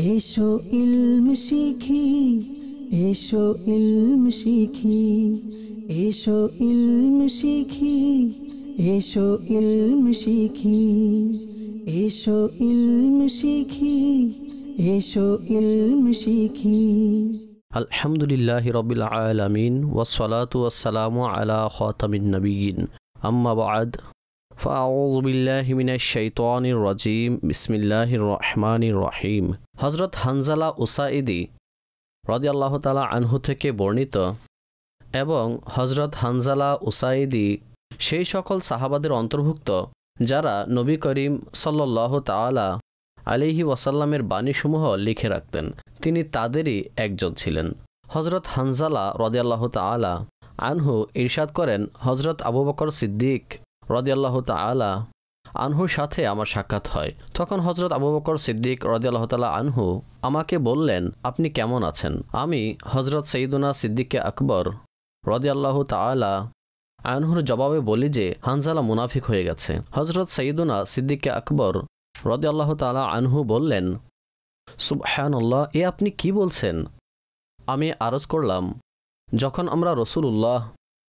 এসো ইলম শিখি, এসো ইলম শিখি, এসো ইলম শিখি, এসো ইলম শিখি, এসো ইলম শিখি, এসো ইলম শিখি। আলহামদুলিল্লাহি রাব্বিল আলামিন ওয়াসসালাতু ওয়াসসালামু আলা খাতামিন নাবিয়্যিন আম্মা বা'দ ফাআউযু বিল্লাহি মিনাশ শাইতানির রাজীম বিসমিল্লাহির রহমানির রহিম। হযরত হানজালা উসাইদি রাদিয়াল্লাহু তাআলা আনহু থেকে বর্ণিত এবং হযরত হানজালা উসাইদি সেই সকল সাহাবাদের অন্তর্ভুক্ত যারা নবী করিম সাল্লাল্লাহু তাআলা আলাইহি ওয়াসাল্লামের বাণীসমূহ লিখে রাখতেন, তিনি তাদেরই একজন ছিলেন। হযরত হানজালা রাদিয়াল্লাহু তাআলা আনহু ইরশাদ করেন, হযরত আবু বকর সিদ্দিক রাদিয়াল্লাহু তাআলা আনহুর সাথে আমার সাক্ষাৎ হয়। তখন হযরত আবু বকর সিদ্দিক রাদিয়াল্লাহু তাআলা আনহু আমাকে বললেন, আপনি কেমন আছেন? আমি হযরত সাইয়্যিদুনা সিদ্দিক আকবর রাদিয়াল্লাহু তাআলা আনহুর জবাবে বলি যে হানজালা মুনাফিক হয়ে গেছে। হযরত সাইয়্যিদুনা সিদ্দিক আকবর রাদিয়াল্লাহু তাআলা আনহু বললেন, সুবহানাল্লাহ, এ আপনি কি বলছেন? আমি আরজ করলাম, যখন আমরা রাসূলুল্লাহ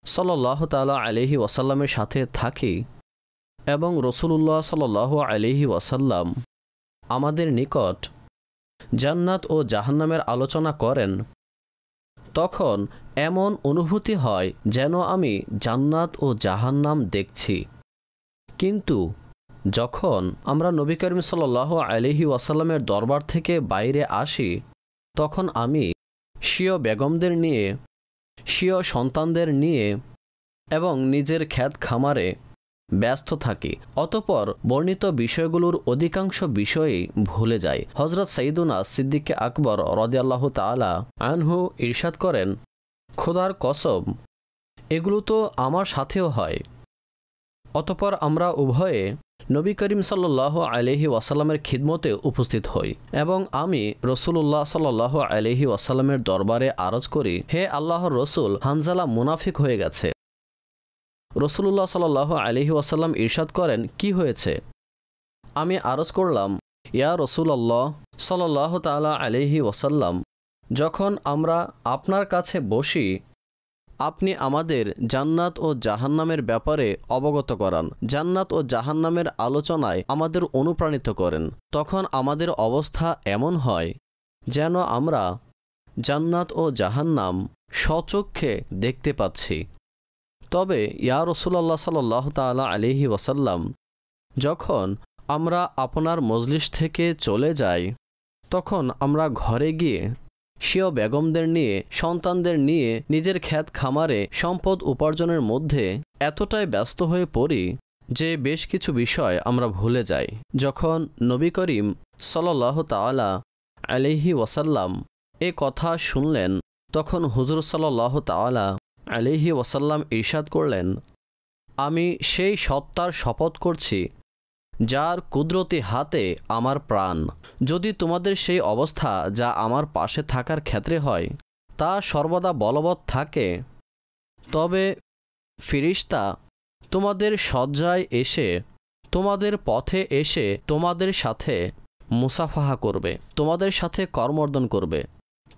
সাল্লাল্লাহু তাআলা আলাইহি ওয়াসাল্লামের সাথে থাকি এবং রাসূলুল্লাহ সাল্লাল্লাহু আলাইহি ওয়াসাল্লাম আমাদের নিকট জান্নাত ও জাহান্নামের আলোচনা করেন, তখন এমন অনুভূতি হয় যেন আমি জান্নাত ও জাহান্নাম দেখছি। কিন্তু যখন আমরা নবী করিম সাল্লাল্লাহু আলাইহি ওয়াসাল্লামের দরবার থেকে বাইরে আসি, তখন আমি স্বীয় বেগমদের নিয়ে, স্বীয় সন্তানদের নিয়ে এবং নিজের ক্ষেত খামারে ব্যস্ত থাকি। অতঃপর বর্ণিত বিষয়গুলোর অধিকাংশ বিষয়েই ভুলে যাই। হযরত সাইয়্যিদুনা সিদ্দিক আকবর রাদিয়াল্লাহু তাআলা আনহু ইরশাদ করেন, খোদার কসম, এগুলো তো আমার সাথেও হয়। অতঃপর আমরা উভয়ে নবী করিম সাল্লাল্লাহু আলাইহি ওয়াসাল্লামের খিদমতে উপস্থিত হই এবং আমি রাসূলুল্লাহ সাল্লাল্লাহু আলাইহি ওয়াসাল্লামের দরবারে আরজ করি, হে আল্লাহর রাসূল, হানজালা মুনাফিক হয়ে গেছে। রাসূলুল্লাহ সাল্লাল্লাহু আলাইহি ওয়াসাল্লাম ইরশাদ করেন, কি হয়েছে? আমি আরজ করলাম, ইয়া রাসূলুল্লাহ সাল্লাল্লাহু তাআলা আলাইহি ওয়াসাল্লাম, যখন আমরা আপনার কাছে বসি, আপনি আমাদের জান্নাত ও জাহান্নামের ব্যাপারে অবগত করান, জান্নাত ও জাহান্নামের আলোচনায় আমাদের অনুপ্রাণিত করেন। তখন আমাদের অবস্থা এমন হয় যেন আমরা জান্নাত ও জাহান্নাম স্বচক্ষে দেখতে পাচ্ছি। তবে ইয়া রাসূলুল্লাহ সাল্লাল্লাহু তাআলা আলাইহি ওয়াসাল্লাম, যখন আমরা আপনার মজলিস থেকে চলে যাই, তখন আমরা ঘরে গিয়ে স্বীয় বেগমদের নিয়ে, সন্তানদের নিয়ে নিজের ক্ষেত খামারে সম্পদ উপার্জনের মধ্যে এতটাই ব্যস্ত হয়ে পড়ি যে বেশ কিছু বিষয় আমরা ভুলে যাই। যখন নবী করিম সাল্লাল্লাহু তাআলা আলাইহি ওয়াসাল্লাম এ কথা শুনলেন, তখন হুজুর সাল্লাল্লাহু তাআলা আলাইহি ওয়াসাল্লাম ইরশাদ করলেন, আমি সেই সত্তার শপথ করছি যার কুদরতি হাতে আমার প্রাণ, যদি তোমাদের সেই অবস্থা যা আমার পাশে থাকার ক্ষেত্রে হয় তা সর্বদা বলবৎ থাকে, তবে ফিরিস্তা তোমাদের শয্যায় এসে, তোমাদের পথে এসে তোমাদের সাথে মুসাফাহা করবে, তোমাদের সাথে করমর্দন করবে।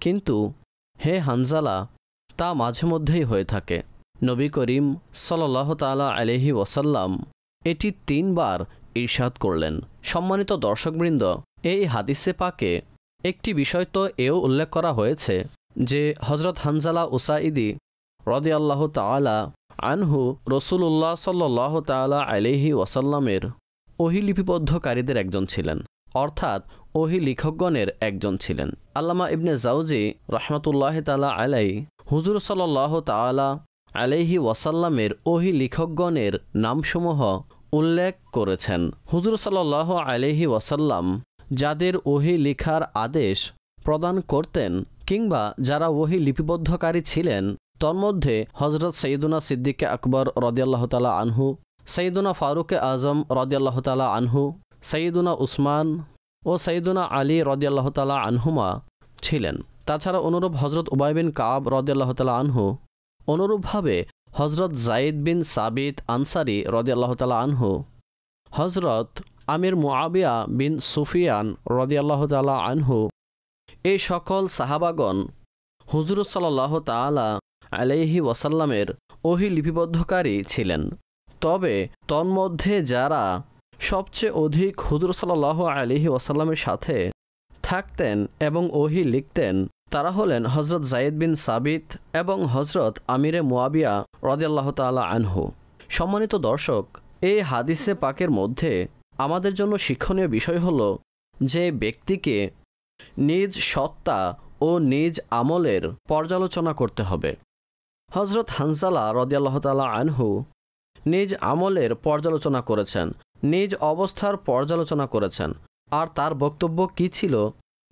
কিন্তু হে হানজালা, তা মাঝে মধ্যেই হয়ে থাকে। নবী করিম সাল্লাল্লাহু তাআলা আলাইহি ওয়াসাল্লাম এটি 3 বার ইরশাদ করলেন। সম্মানিত দর্শকবৃন্দ, এই হাদিসে পাকে একটি বিষয় তো এও উল্লেখ করা হয়েছে যে হযরত হানজালা উসাইদি রাদিয়াল্লাহু তাআলা আনহু রাসূলুল্লাহ সাল্লাল্লাহু তাআলা আলাইহি ওয়াসাল্লামের ওহী লিপিবদ্ধকারীদের একজন ছিলেন, অর্থাৎ ওহী লেখকগণের একজন ছিলেন। আল্লামা ইবনে জাওজি রাহমাতুল্লাহি তাআলা আলাইহি হুজুর সাল্লাল্লাহু তাআলা আলাইহি ওয়াসাল্লামের ওহী লেখকগণের নামসমূহ উল্লেখ করেছেন। হুজুর সাল্লাল্লাহু আলাইহি ওয়াসাল্লাম যাদের ওহী লেখার আদেশ প্রদান করতেন কিংবা যারা ওহী লিপিবদ্ধকারী ছিলেন, তন্মধ্যে হযরত সাইয়্যিদুনা সিদ্দিক আকবর রাদিয়াল্লাহু তাআলা আনহু, সাইয়্যিদুনা ফারুক আজম রাদিয়াল্লাহু তাআলা আনহু, সাইয়্যিদুনা উসমান ও সাইয়্যিদুনা আলী রাদিয়াল্লাহু তাআলা আনহুমা ছিলেন। তাছাড়া অনুরূপ হযরত উবাই বিন কাব রাদিয়াল্লাহু তাআলা আনহু, অনুরূপভাবে হযরত যায়েদ বিন সাবিত আনসারী রাদিয়াল্লাহু তাআলা আনহু, হযরত আমির মুআবিয়া বিন সুফিয়ান রাদিয়াল্লাহু তাআলা আনহু এই সকল সাহাবাগণ হুজুর সাল্লাল্লাহু তাআলা আলাইহি ওয়াসাল্লামের ওহী লিপিবদ্ধকারী ছিলেন। তবে তন্মধ্যে যারা সবচেয়ে অধিক হুজুর সাল্লাল্লাহু আলাইহি ওয়াসাল্লামের সাথে থাকতেন এবং ওহী লিখতেন তারা হলেন হজরত যায়েদ বিন সাবিত এবং হজরত আমিরে মুয়াবিয়া রাদিয়াল্লাহু তাআলা আনহু। সম্মানিত দর্শক, এই হাদিসে পাকের মধ্যে আমাদের জন্য শিক্ষণীয় বিষয় হলো যে ব্যক্তিকে নিজ সত্তা ও নিজ আমলের পর্যালোচনা করতে হবে। হজরত হানজালা রাদিয়াল্লাহু তাআলা আনহু নিজ আমলের পর্যালোচনা করেছেন, নিজ অবস্থার পর্যালোচনা করেছেন। আর তার বক্তব্য কি ছিল?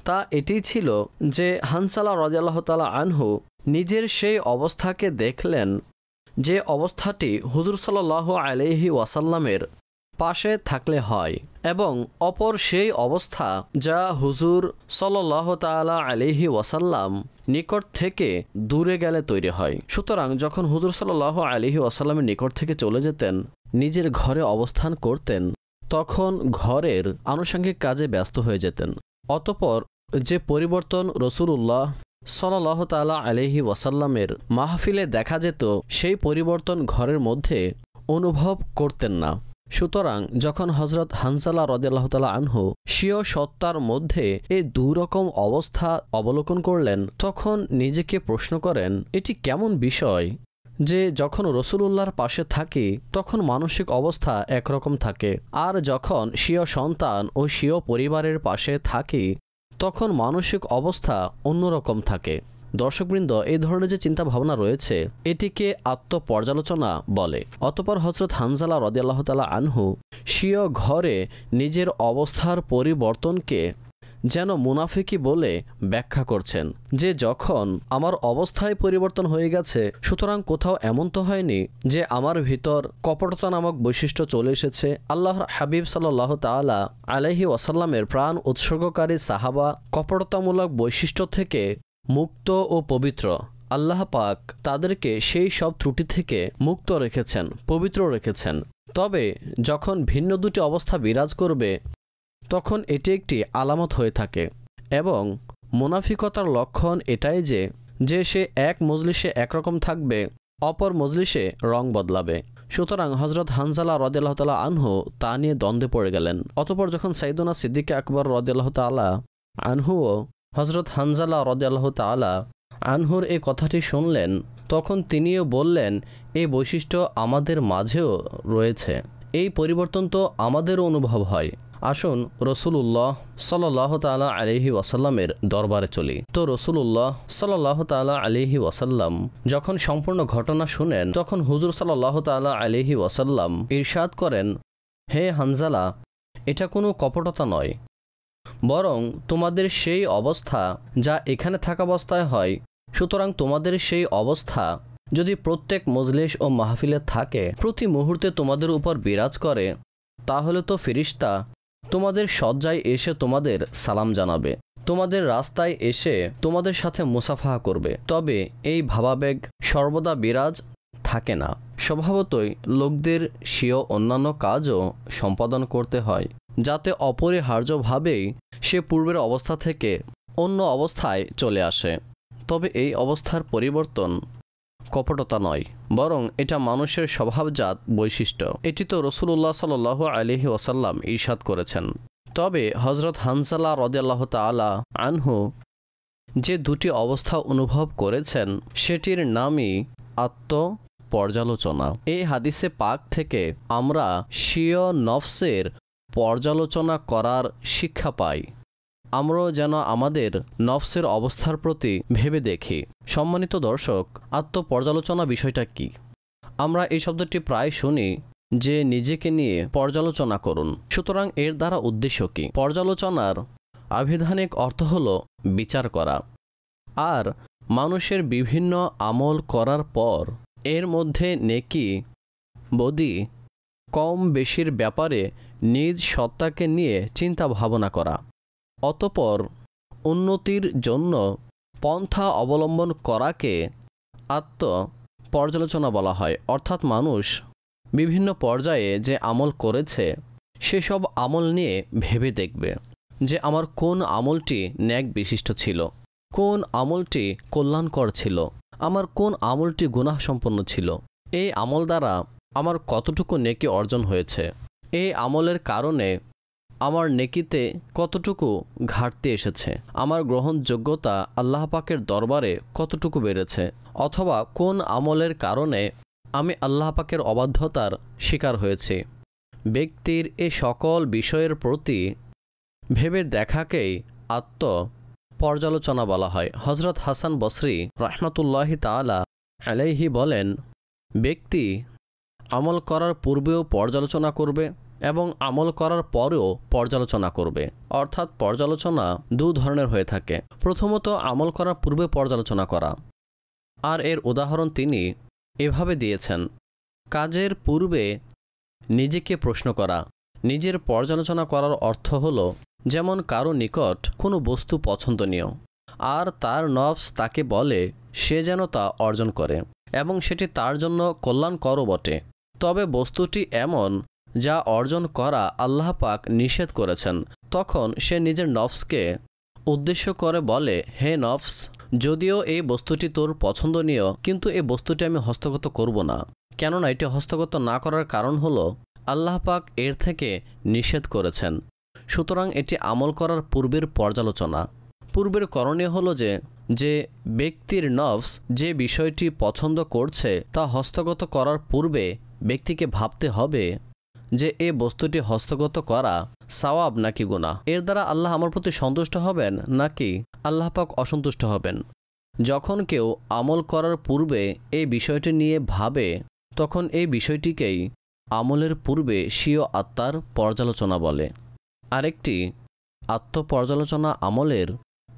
তা এটিই ছিল যে হানজালা রাদিয়াল্লাহু তাআলা আনহু নিজের সেই অবস্থাকে দেখলেন যে অবস্থাটি হুজুর সাল্লাল্লাহু আলাইহি ওয়াসাল্লামের পাশে থাকলে হয়, এবং অপর সেই অবস্থা যা হুজুর সাল্লাল্লাহু তাআলা আলাইহি ওয়াসাল্লাম নিকট থেকে দূরে গেলে তৈরি হয়। সুতরাং যখন হুজুর সাল্লাল্লাহু আলাইহি ওয়াসাল্লামের নিকট থেকে চলে যেতেন, নিজের ঘরে অবস্থান করতেন, তখন ঘরের আনুষঙ্গিক কাজে ব্যস্ত হয়ে যেতেন। অতঃপর যে পরিবর্তন রাসূলুল্লাহ সাল্লাল্লাহু তাআলা আলাইহি ওয়াসাল্লামের মাহফিলে দেখা যেত, সেই পরিবর্তন ঘরের মধ্যে অনুভব করতেন না। সুতরাং যখন হজরত হানজালা রাদিয়াল্লাহু তাআলা আনহু স্বীয় সত্তার মধ্যে এই দুরকম অবস্থা অবলোকন করলেন, তখন নিজেকে প্রশ্ন করেন, এটি কেমন বিষয় যে যখন রাসূলুল্লাহর পাশে থাকি তখন মানসিক অবস্থা একরকম থাকে, আর যখন স্বীয় সন্তান ও স্বীয় পরিবারের পাশে থাকি তখন মানসিক অবস্থা অন্যরকম থাকে। দর্শকবৃন্দ, এই ধরনের যে চিন্তা ভাবনা রয়েছে এটিকে আত্মপর্যালোচনা বলে। অতঃপর হজরত হানজালা রাদিয়াল্লাহু তাআলা আনহু স্বীয় ঘরে নিজের অবস্থার পরিবর্তনকে যেন মুনাফিকি বলে ব্যাখ্যা করছেন যে যখন আমার অবস্থায় পরিবর্তন হয়ে গেছে, সুতরাং কোথাও এমন তো হয়নি যে আমার ভিতর কপটতা নামক বৈশিষ্ট্য চলে এসেছে। আল্লাহর হাবিব সাল্লাল্লাহু তাআলা আলাইহি ওয়াসাল্লামের প্রাণ উৎসর্গকারী সাহাবা কপটতামূলক বৈশিষ্ট্য থেকে মুক্ত ও পবিত্র। আল্লাহ পাক তাদেরকে সেই সব ত্রুটি থেকে মুক্ত রেখেছেন, পবিত্র রেখেছেন। তবে যখন ভিন্ন দুটি অবস্থা বিরাজ করবে তখন এটি একটি আলামত হয়ে থাকে, এবং মুনাফিকতার লক্ষণ এটাই যে সে এক মজলিসে একরকম থাকবে, অপর মজলিসে রং বদলাবে। সুতরাং হজরত হানজালা রাদিয়াল্লাহু তাআলা আনহু তা নিয়ে দ্বন্দ্বে পড়ে গেলেন। অতঃপর যখন সাইয়েদুনা সিদ্দিক আকবর রাদিয়াল্লাহু তাআলা আনহুও হজরত হানজালা রাদিয়াল্লাহু তাআলা আনহুর এই কথাটি শুনলেন, তখন তিনিও বললেন, এই বৈশিষ্ট্য আমাদের মাঝেও রয়েছে, এই পরিবর্তন তো আমাদেরও অনুভব হয়। আসুন রাসূলুল্লাহ সাল্লাল্লাহু তাআলা আলাইহি ওয়াসাল্লামের দরবারে চলি। তো রাসূলুল্লাহ সাল্লাল্লাহু তাআলা আলাইহি ওয়াসাল্লাম যখন সম্পূর্ণ ঘটনা শুনেন, তখন হুজুর সাল্লাল্লাহু তাআলা আলাইহি ওয়াসাল্লাম ইরশাদ করেন, হে হানজালা, এটা কোনো কপটতা নয়, বরং তোমাদের সেই অবস্থা যা এখানে থাকা অবস্থায় হয়। সুতরাং তোমাদের সেই অবস্থা যদি প্রত্যেক মজলিস ও মাহফিলে থাকে, প্রতি মুহূর্তে তোমাদের উপর বিরাজ করে, তাহলে তো ফেরেশতা তোমাদের শয্যায় এসে তোমাদের সালাম জানাবে, তোমাদের রাস্তায় এসে তোমাদের সাথে মুসাফাহা করবে। তবে এই ভাবাবেগ সর্বদা বিরাজ থাকে না। স্বভাবতই লোকদের স্বীয় অন্যান্য কাজও সম্পাদন করতে হয়, যাতে অপরিহার্যভাবেই সে পূর্বের অবস্থা থেকে অন্য অবস্থায় চলে আসে। তবে এই অবস্থার পরিবর্তন কপটতা নয়, বরং এটা মানুষের স্বভাবজাত বৈশিষ্ট্য। এটি তো রাসূলুল্লাহ সাল্লাল্লাহু আলাইহি ওয়াসাল্লাম ইরশাদ করেছেন। তবে হজরত হানজালা রাদিয়াল্লাহু তাআলা আনহু যে দুটি অবস্থা অনুভব করেছেন সেটির নামই আত্মপর্যালোচনা। এই হাদিসে পাক থেকে আমরা স্বীয় নফসের পর্যালোচনা করার শিক্ষা পাই। আমরাও যেন আমাদের নফসের অবস্থার প্রতি ভেবে দেখি। সম্মানিত দর্শক, আত্মপর্যালোচনা বিষয়টা কি? আমরা এই শব্দটি প্রায় শুনি যে নিজেকে নিয়ে পর্যালোচনা করুন। সুতরাং এর দ্বারা উদ্দেশ্য কি? পর্যালোচনার আবিধানিক অর্থ হল বিচার করা, আর মানুষের বিভিন্ন আমল করার পর এর মধ্যে নেকি বদি কম বেশির ব্যাপারে নিজ সত্তাকে নিয়ে চিন্তা ভাবনা করা, অতঃপর উন্নতির জন্য পন্থা অবলম্বন করাকে আত্মপর্যালোচনা বলা হয়। অর্থাৎ মানুষ বিভিন্ন পর্যায়ে যে আমল করেছে সেসব আমল নিয়ে ভেবে দেখবে, যে আমার কোন আমলটি ন্যাক বিশিষ্ট ছিল, কোন আমলটি কল্যাণকর ছিল, আমার কোন আমলটি গুনাহ সম্পন্ন ছিল, এই আমল দ্বারা আমার কতটুকু নেকি অর্জন হয়েছে, এই আমলের কারণে আমার নেকিতে কতটুকু ঘাটতি এসেছে, আমার গ্রহণযোগ্যতা আল্লাহ পাকের দরবারে কতটুকু বেড়েছে, অথবা কোন আমলের কারণে আমি আল্লাহ পাকের অবাধ্যতার শিকার হয়েছি। ব্যক্তির এই সকল বিষয়ের প্রতি ভেবে দেখাকেই আত্ম পর্যালোচনা বলা হয়। হজরত হাসান বসরি রহমতুল্লাহি তাআলা আলাইহি বলেন, ব্যক্তি আমল করার পূর্বেও পর্যালোচনা করবে এবং আমল করার পরেও পর্যালোচনা করবে। অর্থাৎ পর্যালোচনা দু ধরনের হয়ে থাকে। প্রথমত আমল করার পূর্বে পর্যালোচনা করা, আর এর উদাহরণ তিনি এভাবে দিয়েছেন, কাজের পূর্বে নিজেকে প্রশ্ন করা। নিজের পর্যালোচনা করার অর্থ হলো, যেমন কারো নিকট কোনো বস্তু পছন্দনীয় আর তার নফস তাকে বলে সে যেন তা অর্জন করে এবং সেটি তার জন্য কল্যাণকরও বটে, তবে বস্তুটি এমন যা অর্জন করা আল্লাহ পাক নিষেধ করেছেন। তখন সে নিজের নফসকে উদ্দেশ্য করে বলে, হে নফস, যদিও এই বস্তুটি তোর পছন্দনীয়, কিন্তু এই বস্তুটি আমি হস্তগত করব না। কেননা এটি হস্তগত না করার কারণ হলো আল্লাহ পাক এর থেকে নিষেধ করেছেন। সুতরাং এটি আমল করার পূর্বের পর্যালোচনা। পূর্বের করণীয় হলো যে ব্যক্তির নফস যে বিষয়টি পছন্দ করছে তা হস্তগত করার পূর্বে ব্যক্তিকে ভাবতে হবে যে এই বস্তুটি হস্তগত করা সওয়াব নাকি গুনাহ, এর দ্বারা আল্লাহ আমার প্রতি সন্তুষ্ট হবেন নাকি আল্লাহ পাক অসন্তুষ্ট হবেন। যখন কেউ আমল করার পূর্বে এই বিষয়টি নিয়ে ভাবে, তখন এই বিষয়টিকেই আমলের পূর্বে স্বীয় আত্মার পর্যালোচনা বলে। আরেকটি আত্মপর্যালোচনা আমলের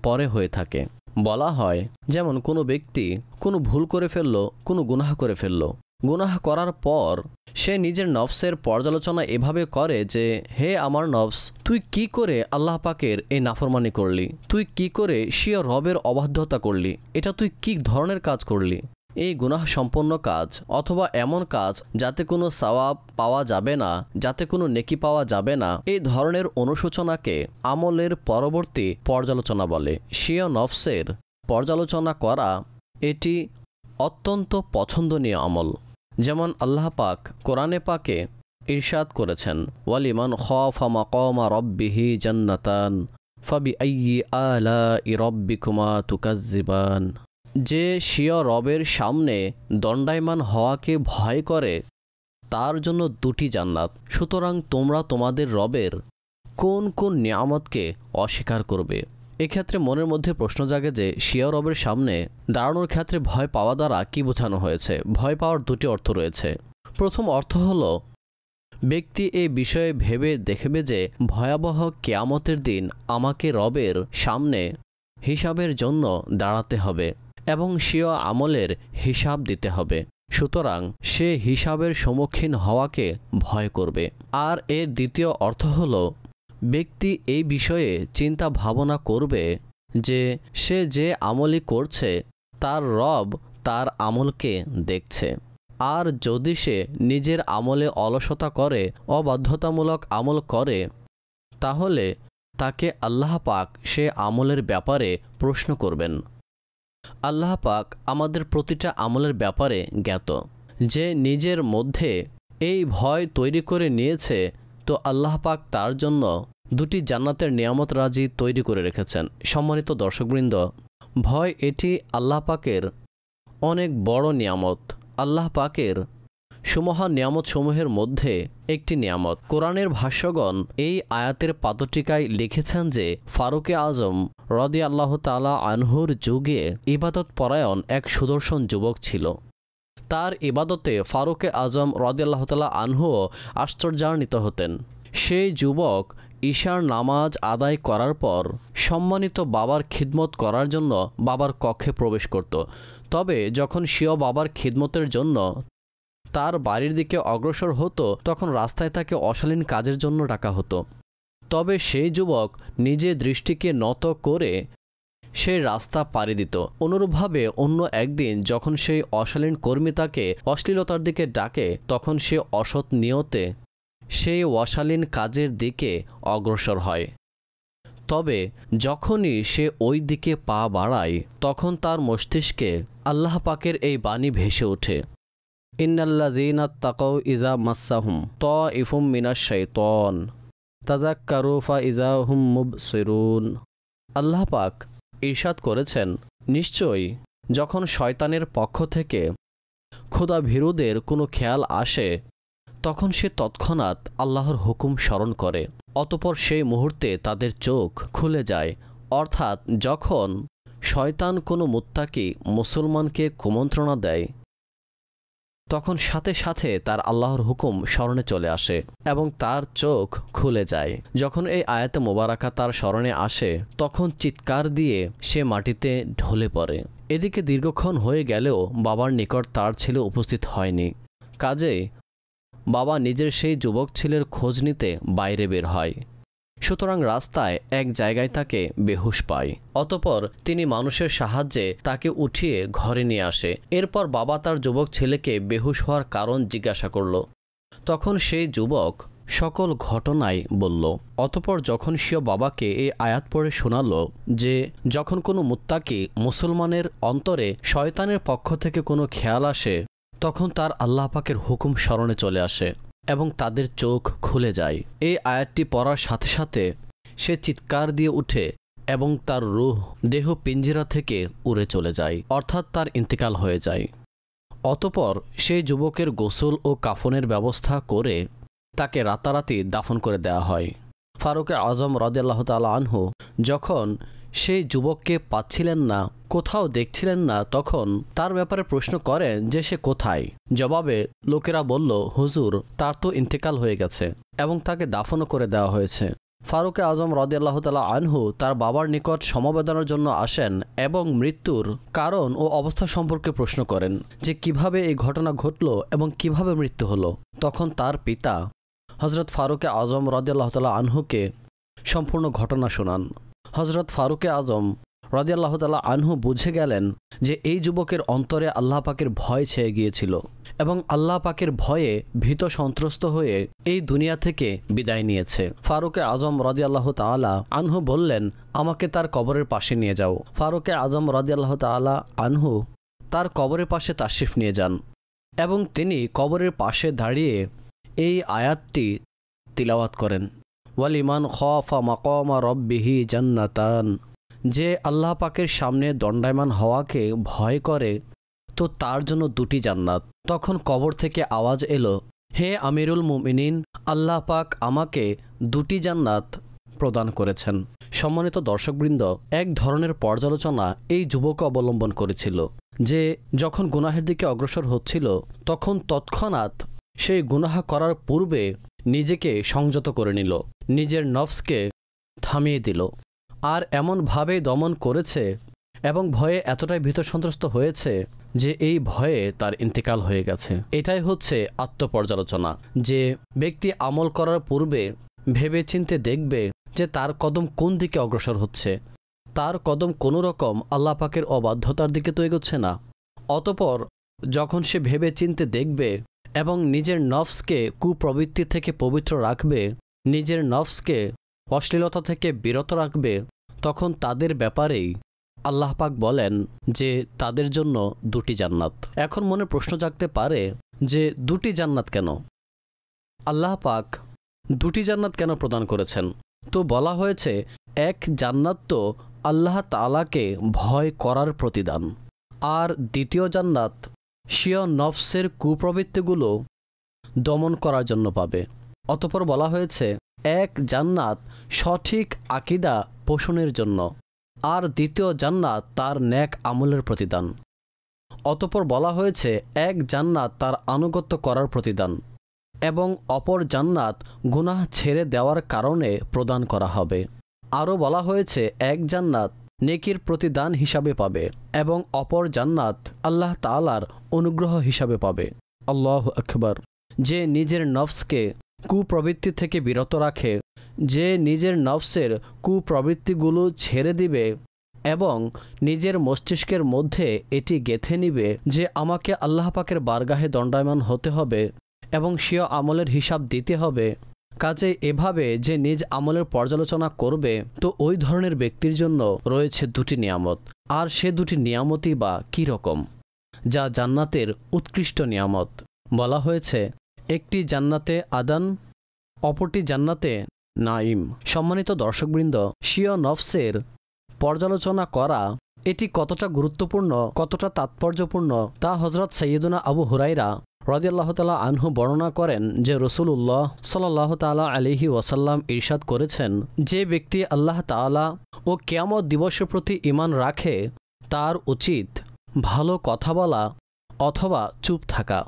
পরে হয়ে থাকে। বলা হয়, যেমন কোনো ব্যক্তি কোনো ভুল করে ফেলল, কোনো গুনাহ করে ফেলল, গুনাহ করার পর সে নিজের নফসের পর্যালোচনা এভাবে করে যে, হে আমার নফস, তুই কি করে আল্লাহ পাকের এই নাফরমানি করলি, তুই কি করে স্বীয় রবের অবাধ্যতা করলি, এটা তুই কি ধরনের কাজ করলি। এই গুনাহ সম্পন্ন কাজ অথবা এমন কাজ যাতে কোনো সওয়াব পাওয়া যাবে না, যাতে কোনো নেকি পাওয়া যাবে না, এই ধরনের অনুশোচনাকে আমলের পরবর্তী পর্যালোচনা বলে। স্বীয় নফসের পর্যালোচনা করা এটি অত্যন্ত পছন্দনীয় আমল। যেমন আল্লাহ পাক কোরআনে পাকে ইরশাদ করেছেন, ওয়ালিমান খাফা মাকামা রাব্বিহি জান্নাতান ফাবিআইয়ি আলাই রাব্বিকুমা তুকাজ্জিবান। যে স্বীয় রবের সামনে দণ্ডায়মান হওয়াকে ভয় করে তার জন্য দুটি জান্নাত। সুতরাং তোমরা তোমাদের রবের কোন কোন নিয়ামতকে অস্বীকার করবে। এক্ষেত্রে মনের মধ্যে প্রশ্ন জাগে যে স্বীয় রবের সামনে দাঁড়ানোর ক্ষেত্রে ভয় পাওয়া দ্বারা কি বোঝানো হয়েছে। ভয় পাওয়ার দুটি অর্থ রয়েছে। প্রথম অর্থ হলো, ব্যক্তি এই বিষয়ে ভেবে দেখবে যে ভয়াবহ কিয়ামতের দিন আমাকে রবের সামনে হিসাবের জন্য দাঁড়াতে হবে এবং স্বীয় আমলের হিসাব দিতে হবে। সুতরাং সে হিসাবের সম্মুখীন হওয়াকে ভয় করবে। আর এর দ্বিতীয় অর্থ হলো, ব্যক্তি এই বিষয়ে চিন্তা ভাবনা করবে যে সে যে আমলই করছে তার রব তার আমলকে দেখছে, আর যদি সে নিজের আমলে অলসতা করে, অবাধ্যতামূলক আমল করে, তাহলে তাকে আল্লাহ পাক সে আমলের ব্যাপারে প্রশ্ন করবেন। আল্লাহ পাক আমাদের প্রতিটা আমলের ব্যাপারে জ্ঞাত। যে নিজের মধ্যে এই ভয় তৈরি করে নিয়েছে, তো আল্লাহ পাক তার জন্য দুটি জান্নাতের নিয়ামত রাজি তৈরি করে রেখেছেন। সম্মানিত দর্শকবৃন্দ, ভয় এটি আল্লাহ পাকের অনেক বড় নিয়ামত। আল্লাহ পাকের সুমহান নিয়ামতসমূহের মধ্যে একটি নিয়ামত। কোরআনের ভাষ্যগণ এই আয়াতের পাদটিকায় লিখেছেন যে ফারুকে আজম রাদিয়াল্লাহু তাআলা আনহুর যুগে ইবাদত পরায়ণ এক সুদর্শন যুবক ছিল। তার ইবাদতে ফারুকে আজম রাদিয়াল্লাহু তাআলা আনহুও আশ্চর্যান্বিত হতেন। সেই যুবক ঈশার নামাজ আদায় করার পর সম্মানিত বাবার খিদমত করার জন্য বাবার কক্ষে প্রবেশ করত। তবে যখন স্বীয় বাবার খিদমতের জন্য তার বাড়ির দিকে অগ্রসর হতো, তখন রাস্তায় তাকে অশালীন কাজের জন্য ডাকা হতো। তবে সেই যুবক নিজে দৃষ্টিকে নত করে সেই রাস্তা পাড়ি দিত। অনুরূপভাবে অন্য একদিন যখন সেই অশালীন কর্মী তাকে অশ্লীলতার দিকে ডাকে, তখন সে অসৎ নিয়তে সেই অশালীন কাজের দিকে অগ্রসর হয়। তবে যখনই সে ওই দিকে পা বাড়ায় তখন তার মস্তিষ্কে আল্লাহ পাকের এই বাণী ভেসে ওঠে, ইন্নাল্লাযীনা তাকাউ ইযা মাসসাহুম তাইফুম মিনাশ শাইতান তাযাক্কারু ফাইযা হুম মুবসিরুন। আল্লাহ পাক ইরশাদ করেছেন, নিশ্চয়ই যখন শয়তানের পক্ষ থেকে ক্ষুধাভীরুদের কোনো খেয়াল আসে তখন সে তৎক্ষণাৎ আল্লাহর হুকুম স্মরণ করে, অতঃপর সেই মুহূর্তে তাদের চোখ খুলে যায়। অর্থাৎ যখন শয়তান কোনো মুত্তাকি মুসলমানকে কুমন্ত্রণা দেয় তখন সাথে সাথে তার আল্লাহর হুকুম স্মরণে চলে আসে এবং তার চোখ খুলে যায়। যখন এই আয়াতে মোবারাকা তার স্মরণে আসে তখন চিৎকার দিয়ে সে মাটিতে ঢলে পড়ে। এদিকে দীর্ঘক্ষণ হয়ে গেলেও বাবার নিকট তার ছেলে উপস্থিত হয়নি। কাজেই বাবা নিজের সেই যুবক ছেলের খোঁজ নিতে বাইরে বের হয়। সুতরাং রাস্তায় এক জায়গায় তাকে বেহুশ পায়। অতঃপর তিনি মানুষের সাহায্যে তাকে উঠিয়ে ঘরে নিয়ে আসে। এরপর বাবা তার যুবক ছেলেকে বেহুশ হওয়ার কারণ জিজ্ঞাসা করল। তখন সেই যুবক সকল ঘটনাই বলল। অতঃপর যখন সে বাবাকে এই আয়াত পড়ে শোনালো যে যখন কোনো মুত্তাকি মুসলমানের অন্তরে শয়তানের পক্ষ থেকে কোনো খেয়াল আসে তখন তার আল্লাহ পাকের হুকুম স্মরণে চলে আসে এবং তাদের চোখ খুলে যায়। এই আয়াতটি পড়ার সাথে সাথে সে চিৎকার দিয়ে উঠে এবং তার রূহ দেহ পিঞ্জিরা থেকে উড়ে চলে যায়, অর্থাৎ তার ইন্তেকাল হয়ে যায়। অতঃপর সেই যুবকের গোসল ও কাফনের ব্যবস্থা করে তাকে রাতারাতি দাফন করে দেওয়া হয়। ফারুকে আজম রাদিয়াল্লাহু তাআলা আনহু যখন সেই যুবককে পাচ্ছিলেন না, কোথাও দেখছিলেন না, তখন তার ব্যাপারে প্রশ্ন করেন যে সে কোথায়। জবাবে লোকেরা বলল, হুজুর তার তো ইন্তেকাল হয়ে গেছে এবং তাকে দাফনও করে দেওয়া হয়েছে। ফারুকে আজম রাদিয়াল্লাহু তাআলা আনহু তার বাবার নিকট সমবেদনার জন্য আসেন এবং মৃত্যুর কারণ ও অবস্থা সম্পর্কে প্রশ্ন করেন যে কিভাবে এই ঘটনা ঘটল এবং কিভাবে মৃত্যু হলো। তখন তার পিতা হযরত ফারুকে আজম রাদিয়াল্লাহু তাআলা আনহুকে সম্পূর্ণ ঘটনা শোনান। হযরত ফারুকে আজম রাদিয়াল্লাহু তাআলা আনহু বুঝে গেলেন যে এই যুবকের অন্তরে আল্লাহ পাকের ভয় ছেয়ে গিয়েছিল এবং আল্লাহ পাকের ভয়ে ভীত সন্ত্রস্ত হয়ে এই দুনিয়া থেকে বিদায় নিয়েছে। ফারুকে আজম রাদিয়াল্লাহু তাআলা আনহু বললেন, আমাকে তার কবরের পাশে নিয়ে যাও। ফারুকে আজম রাদিয়াল্লাহু তাআলা আনহু তার কবরের পাশে তাশরিফ নিয়ে যান এবং তিনি কবরের পাশে দাঁড়িয়ে এই আয়াতটি তিলাওয়াত করেন, ওয়ালিমান খাফা মাকামা রাব্বিহি জান্নাতান। যে আল্লাহ পাকের সামনে দণ্ডায়মান হওয়াকে ভয় করে তো তার জন্য দুটি জান্নাত। তখন কবর থেকে আওয়াজ এলো, হে আমিরুল মুমিনিন, আল্লাহ পাক আমাকে দুটি জান্নাত প্রদান করেছেন। সম্মানিত দর্শকবৃন্দ, এক ধরনের পর্যালোচনা এই যুবক অবলম্বন করেছিল যে যখন গুনাহের দিকে অগ্রসর হচ্ছিল তখন তৎক্ষণাৎ সেই গুনাহ করার পূর্বে নিজেকে সংযত করে নিল, নিজের নফসকে থামিয়ে দিল, আর এমনভাবে দমন করেছে এবং ভয়ে এতটাই ভীত সন্ত্রস্ত হয়েছে যে এই ভয়ে তার ইন্তেকাল হয়ে গেছে। এটাই হচ্ছে আত্মপর্যালোচনা, যে ব্যক্তি আমল করার পূর্বে ভেবে চিন্তে দেখবে যে তার কদম কোন দিকে অগ্রসর হচ্ছে, তার কদম কোনো রকম আল্লাহ পাকের অবাধ্যতার দিকে তো এগোচ্ছে না। অতঃপর যখন সে ভেবে চিন্তে দেখবে এবং নিজের নফসকে কুপ্রবৃত্তি থেকে পবিত্র রাখবে, নিজের নফসকে অশ্লীলতা থেকে বিরত রাখবে, তখন তাদের ব্যাপারেই আল্লাহ পাক বলেন যে তাদের জন্য দুটি জান্নাত। এখন মনে প্রশ্ন জাগতে পারে যে দুটি জান্নাত কেন? আল্লাহ পাক দুটি জান্নাত কেন প্রদান করেছেন? তো বলা হয়েছে এক জান্নাত তো আল্লাহ তাআলাকে ভয় করার প্রতিদান, আর দ্বিতীয় জান্নাত স্বীয় নফসের কুপ্রবৃত্তিগুলো দমন করার জন্য পাবে। অতঃপর বলা হয়েছে এক জান্নাত সঠিক আকীদা পোষণের জন্য, আর দ্বিতীয় জান্নাত তার নেক আমলের প্রতিদান। অতঃপর বলা হয়েছে এক জান্নাত তার আনুগত্য করার প্রতিদান এবং অপর জান্নাত গুনাহ ছেড়ে দেওয়ার কারণে প্রদান করা হবে। আরও বলা হয়েছে এক জান্নাত নেকির প্রতিদান হিসাবে পাবে এবং অপর জান্নাত আল্লাহ তাআলার অনুগ্রহ হিসাবে পাবে। আল্লাহু আকবার। যে নিজের নফসকে কুপ্রবৃত্তি থেকে বিরত রাখে, যে নিজের নফসের কুপ্রবৃত্তিগুলো ছেড়ে দিবে এবং নিজের মস্তিষ্কের মধ্যে এটি গেঁথে নিবে যে আমাকে আল্লাহ পাকের বারগাহে দণ্ডায়মান হতে হবে এবং স্বীয় আমলের হিসাব দিতে হবে, কাজে এভাবে যে নিজ আমলের পর্যালোচনা করবে, তো ওই ধরনের ব্যক্তির জন্য রয়েছে দুটি নিয়ামত। আর সে দুটি নিয়ামতই বা কী রকম? যা জান্নাতের উৎকৃষ্ট নিয়ামত। বলা হয়েছে একটি জান্নাতে আদান, অপরটি জান্নাতে নাইম। সম্মানিত দর্শকবৃন্দ, স্বীয় নফসের পর্যালোচনা করা এটি কতটা গুরুত্বপূর্ণ, কতটা তাৎপর্যপূর্ণ তা হযরত সাইয়্যিদুনা আবু হুরায়রা রাদিয়াল্লাহু তাআলা আনহু বর্ণনা করেন যে রাসূলুল্লাহ সাল্লাল্লাহু তাআলা আলাইহি ওয়াসাল্লাম ইরশাদ করেছেন, যে ব্যক্তি আল্লাহ তাআলা ও কিয়ামত দিবসের প্রতি ঈমান রাখে তার উচিত ভালো কথা বলা অথবা চুপ থাকা।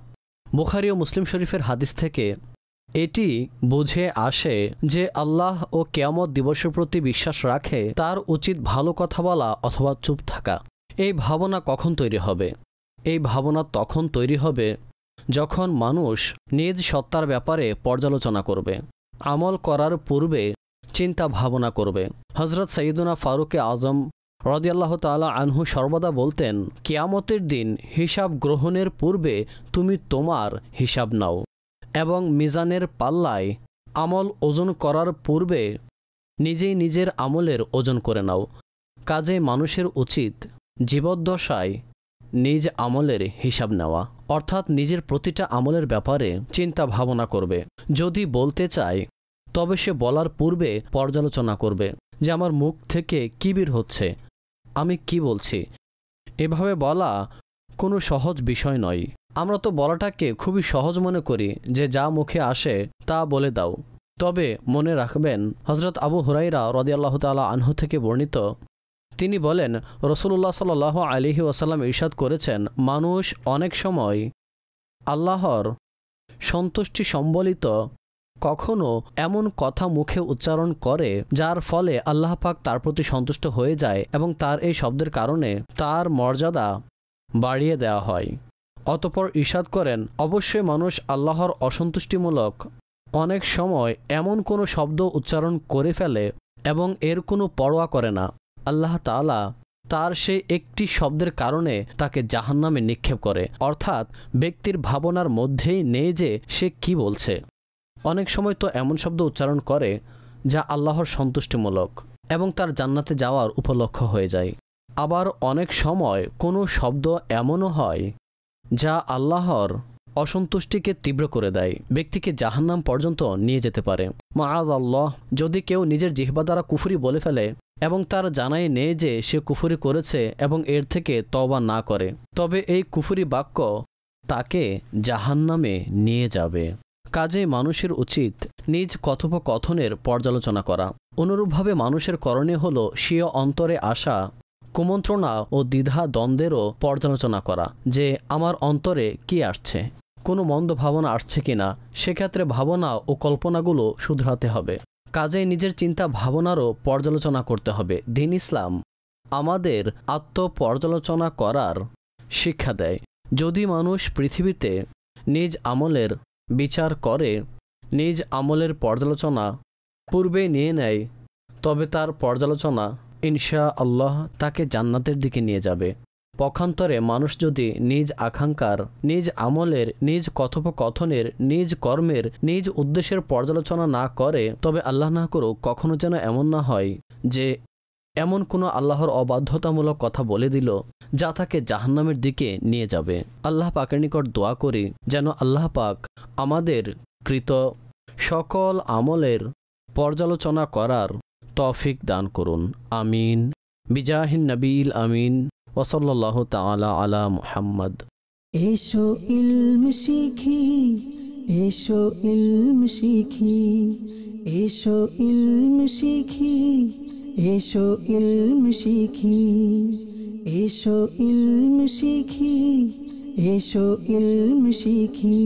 বুখারী ও মুসলিম শরীফের হাদিস থেকে এটি বুঝে আসে যে আল্লাহ ও কিয়ামত দিবসের প্রতি বিশ্বাস রাখে তার উচিত ভালো কথা বলা অথবা চুপ থাকা। এই ভাবনা কখন তৈরি হবে? এই ভাবনা তখন তৈরি হবে যখন মানুষ নিজ সত্তার ব্যাপারে পর্যালোচনা করবে, আমল করার পূর্বে চিন্তা ভাবনা করবে। হযরত সাইয়্যিদুনা ফারুকে আজম রাদিয়াল্লাহু তাআলা আনহু সর্বদা বলতেন, কিয়ামতের দিন হিসাব গ্রহণের পূর্বে তুমি তোমার হিসাব নাও এবং মিজানের পাল্লায় আমল ওজন করার পূর্বে নিজেই নিজের আমলের ওজন করে নাও। কাজে মানুষের উচিত জীবদ্দশায় নিজ আমলের হিসাব নেওয়া, অর্থাৎ নিজের প্রতিটা আমলের ব্যাপারে চিন্তা ভাবনা করবে। যদি বলতে চায় তবে সে বলার পূর্বে পর্যালোচনা করবে যে আমার মুখ থেকে কী বের হচ্ছে, আমি কি বলছি। এভাবে বলা কোনো সহজ বিষয় নয়। আমরা তো বলাটাকে খুবই সহজ মনে করি যে যা মুখে আসে তা বলে দাও। তবে মনে রাখবেন, হযরত আবু হুরায়রা রাদিয়াল্লাহু তাআলা আনহু থেকে বর্ণিত, তিনি বলেন রাসূলুল্লাহ সাল্লাল্লাহু আলাইহি ওয়াসাল্লাম ইরশাদ করেছেন, মানুষ অনেক সময় আল্লাহর সন্তুষ্টি সম্বলিত কখনো এমন কথা মুখে উচ্চারণ করে যার ফলে আল্লাহ পাক তার প্রতি সন্তুষ্ট হয়ে যায় এবং তার এই শব্দের কারণে তার মর্যাদা বাড়িয়ে দেওয়া হয়। অতঃপর ইরশাদ করেন, অবশ্যই মানুষ আল্লাহর অসন্তুষ্টিমূলক অনেক সময় এমন কোনো শব্দ উচ্চারণ করে ফেলে এবং এর কোনো পরোয়া করে না। আল্লাহ তাআলা তার সেই একটি শব্দের কারণে তাকে জাহান্নামে নিক্ষেপ করে, অর্থাৎ ব্যক্তির ভাবনার মধ্যেই নেই যে সে কি বলছে। অনেক সময় তো এমন শব্দ উচ্চারণ করে যা আল্লাহর সন্তুষ্টিমূলক এবং তার জান্নাতে যাওয়ার উপলক্ষ হয়ে যায়। আবার অনেক সময় কোনো শব্দ এমনও হয় যা আল্লাহর অসন্তুষ্টিকে তীব্র করে দেয়, ব্যক্তিকে জাহান্নাম পর্যন্ত নিয়ে যেতে পারে। মাআযাল্লাহ, যদি কেউ নিজের জিহ্বা দ্বারা কুফরি বলে ফেলে এবং তার জানাই নেই যে সে কুফরি করেছে এবং এর থেকে তওবা না করে, তবে এই কুফরি বাক্য তাকে জাহান্নামে নিয়ে যাবে। কাজেই মানুষের উচিত নিজ কথোপকথনের পর্যালোচনা করা। অনুরূপভাবে মানুষের করণীয় হল স্বীয় অন্তরে আসা কুমন্ত্রণা ও দ্বিধা দ্বন্দ্বেরও পর্যালোচনা করা যে আমার অন্তরে কি আসছে, কোনো মন্দ ভাবনা আসছে কিনা। সেক্ষেত্রে ভাবনা ও কল্পনাগুলো শুধরাতে হবে। কাজেই নিজের চিন্তা ভাবনারও পর্যালোচনা করতে হবে। দ্বীন ইসলাম আমাদের আত্মপর্যালোচনা করার শিক্ষা দেয়। যদি মানুষ পৃথিবীতে নিজ আমলের বিচার করে, নিজ আমলের পর্যালোচনা পূর্বেই নিয়ে নেয়, তবে তার পর্যালোচনা ইনশা আল্লাহ তাকে জান্নাতের দিকে নিয়ে যাবে। পক্ষান্তরে মানুষ যদি নিজ আকাঙ্ক্ষার, নিজ আমলের, নিজ কথোপকথনের, নিজ কর্মের, নিজ উদ্দেশ্যের পর্যালোচনা না করে, তবে আল্লাহ না করুক কখনো যেন এমন না হয় যে এমন কোনো আল্লাহর অবাধ্যতামূলক কথা বলে দিল যা তাকে জাহান্নামের দিকে নিয়ে যাবে। আল্লাহ পাকের নিকট দোয়া করি যেন আল্লাহ পাক আমাদের কৃত সকল আমলের পর্যালোচনা করার তৌফিক দান করুন। আমিন। বিজাহিন নবীল আমিন। ওয়াসাল্লাল্লাহু তাআলা আলা মুহাম্মদ। এসো ইলম শিখি, এসো ইলম শিখি, এসো ইলম শিখি, এসো ইলম শিখি, এসো ইলম শিখি, এসো ইলম শিখি।